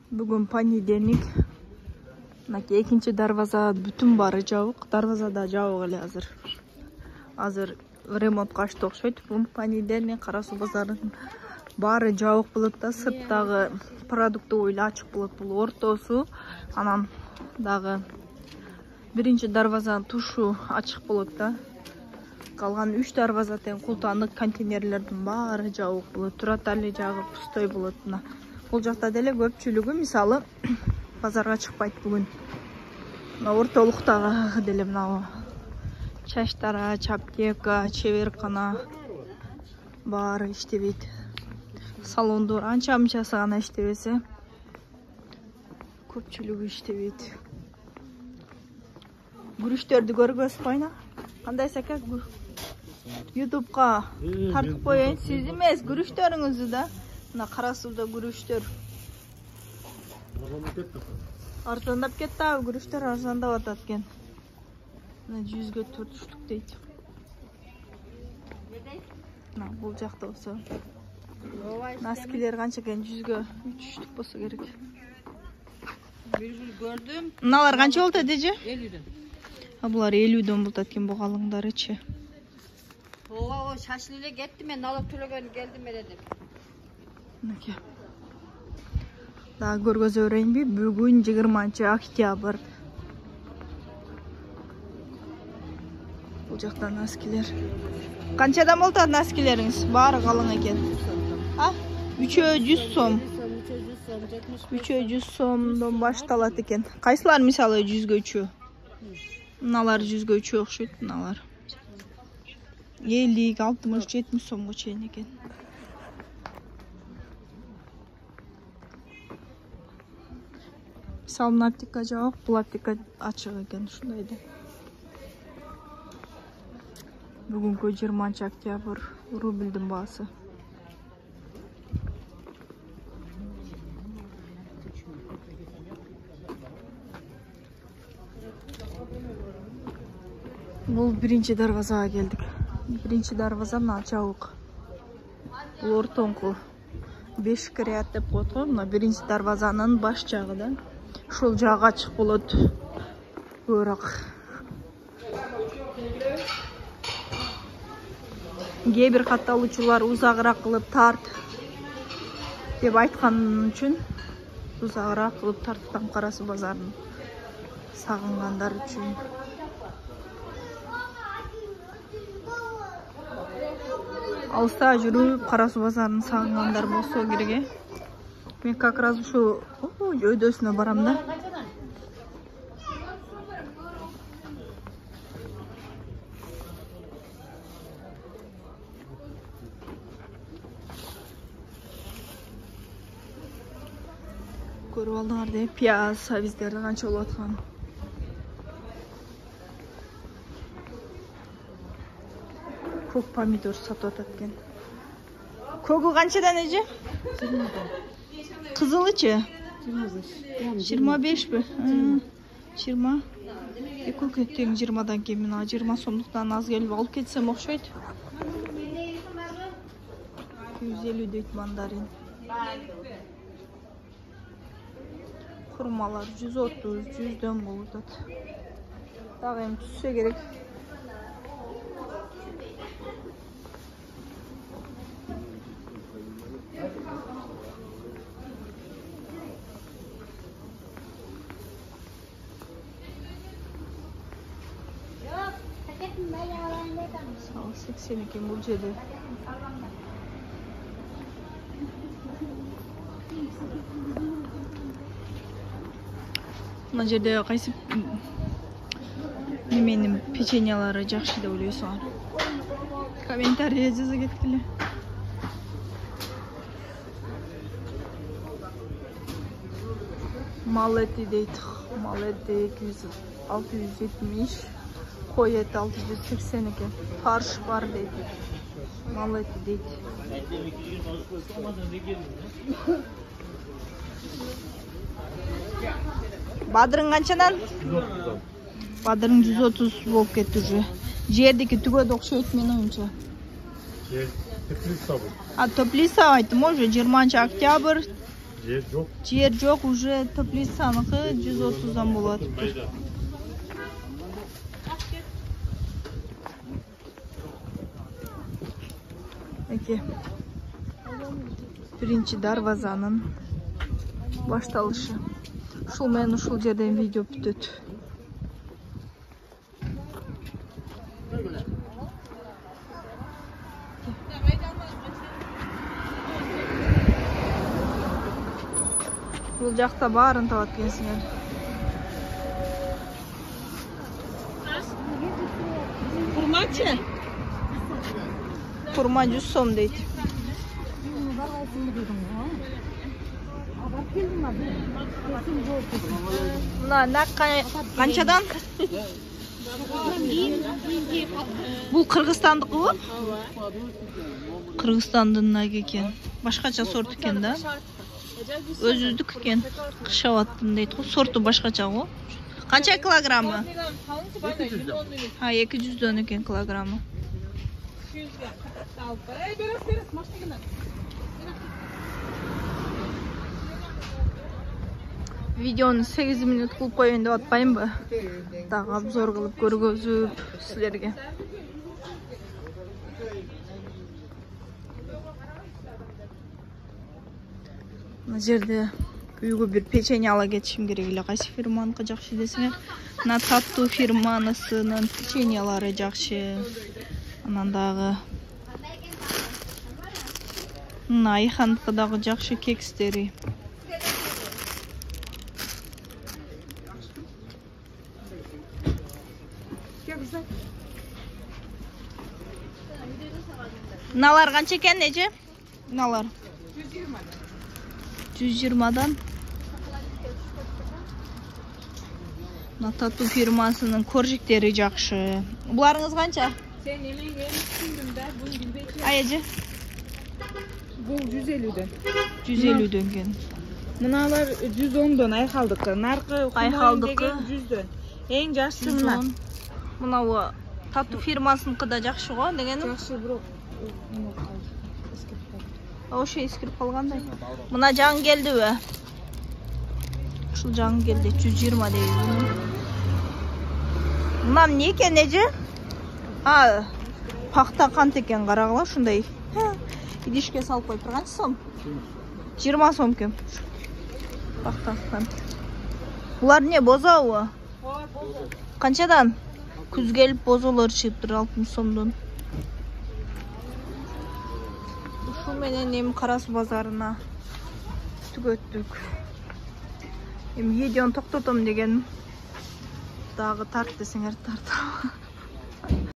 Бүгін понедельник. Екінші дарваза бүтін бары жауық. Дарвазада жауық әлі азыр. Азыр ремонт қашты оқшайды. Бүгін понедельник Қарасу базарының бары жауық болып та, сырттағы продукты ойлы ашық болып бұл ортосы. Анан дағы бірінші дарвазаның тушу ашық болып та. Қалған 3 дарваза тен құлтандық контейнерлердің бары жауық болып. Тұратали жағы пустой болып. Бұл жақта дәлі көпчілігі, мысалы, базарға шықпайды бүгін. Орталықтағы дәлі мынау чаштара, чаптека, чеверқана бары іштебейді. Салонды анша-мұнша сағана іштебесе, көпчілігі іштебейді. Күріштерді көргөз қойна. Қандай сәкек бұл? Ютубқа тартып қойын. Сіз емес, күріштеріңізді да. Қарасуда күріштер. Арзандап кетті, күріштер арзандап атат кен. 100-ге 4 штук дейді. Бұл жақта осы. Наскилер қанша кен? 100-ге 3 штук болса керек. Gördüm. Мыналар қанша болды деді? 50'den. Бұлар 50'ден болды аткен бұл қалыңдары че. O şaşlıyla gitti ben alıp tülögen geldim dedim. Daha görgöz öğrenin bir bugün 20 октябрь. Bu жақта наскилер. Қаншадан болды наскилеріңіз? Бары қалың екен. 300 сом. 300 сомдан башталады екен. Қайсылар мысалы 100-ге 3? Мыналар 100-ге 3 оқшайды, мыналар. 50, 60, 70 сомға чейін екен. Салын аптека жауық, бұл аптека açıq екен, шындайды. Бүгінгі 20 октябрь рубльдің басы. Бұл бірінші дарвазаға келдік. Бірінші дарваза мына жауық. Бұл ортоңқы 5 кірет деп қойды. Мына бірінші дарвазаның баш жағы да. Шол жағы açıq болады. Өрақ. Кейбір қатталушылар ұзағырақ қылып тарт деп айтқан үшін ұзағырақ қылып тарттан Қарасу базарын сағынғандар үшін. Алыста жүріп Қарасу базарын сағынғандар болса кереге. Мен как раз şu ödösüne baram da. Көріп алдыңар deyip piyaz, savizlerді қанша олы атқан. Көк помидор сатып ататкен. Көгі қаншадан еже? 20'dan. Kızılı çı? 25 mi? 20. Kök ettiğin 20'dan kemin. 20 somluktan az gelip alıp ketsem okşaydı. 150 deyit mandarin. Kurmalar 130, 100'den buldu. Daha hem tüsse gerek. Sağ ol, 82 bu cedi. Mına жерде қайсы неменің печеньялары жақшы деп ойлайсың? Комментария жаза кеткілі. Мал еті дейді. Мал еті 670. Koy eti 680 eкен. Farş var dedi. Mal eti dedi. Badırın kaçadan? Badırın 130 болып кетті уже. Жердeki tüge dokşu etmeyin oyunca. Теплица. А теплица айтты, может 20 октябрь Жер жоқ, уже теплицаныкы 130'dan болот. Эки. Биринчи дарвазанын башталышы. Ушул менен ушул жерден видео бүтөт. Бул жакта баарын табат экенсиңер. Курмачы? Курма 100 сом дейт. Мына канчадан? Бул Кыргызстандыкыбы? Кыргызстандын наги экен. Башкача сорт экен да. Өзүздүк экен. Кышабаттын дейт го. Сорту башкача го. Канча килограммы? 200'дөн экен килограммы. Видеону 8 минут кылып коеюн деп атпайынбы? Дагы обзор кылып көргөзүп силерге. Мына жерде үйгө бир печенье ала кетишим керек эле. Кайсы фирманыкы жакшы десеңер, мына Тату фирманысынын печеньелары жакшы. Анан дагы мына Айхандыкы дагы жакшы кекстери. Мыналар канча экен, эже? Мыналар 120'dan. Мына Тату фирмасынын коржиктери жакшы. Буларыңыз канча? Sen yemeğin yerini düşündüm de bunu bilbeki. Ай, эже? Bu 150'den. 150'дөн кен. Mınalar 110'dan Ayxaldыкы. Narkı Ayxaldыкы 100'dön. En жақсы мына. Мынау Тату фирмасыныкы да жакшы го дегеним. Жақсы бирок Ошо эскирип калгандай. Мына жаңы келдиби? Ушул жаңы келди 120 дейт. Мына эмне экен, эже? Пахта кант экен, карагыла ушундай. Идишке салып коюп канча сом? 20 сом экен. Пахта кант. Булар эмне, бозобу? Канчадан? Күз келип бозолор чыгыптыр 60 сомдон. Ушул менен эми Карасу базарына түгөттүк. Эми видеону токтотом деген дагы тарт десеңер тартам.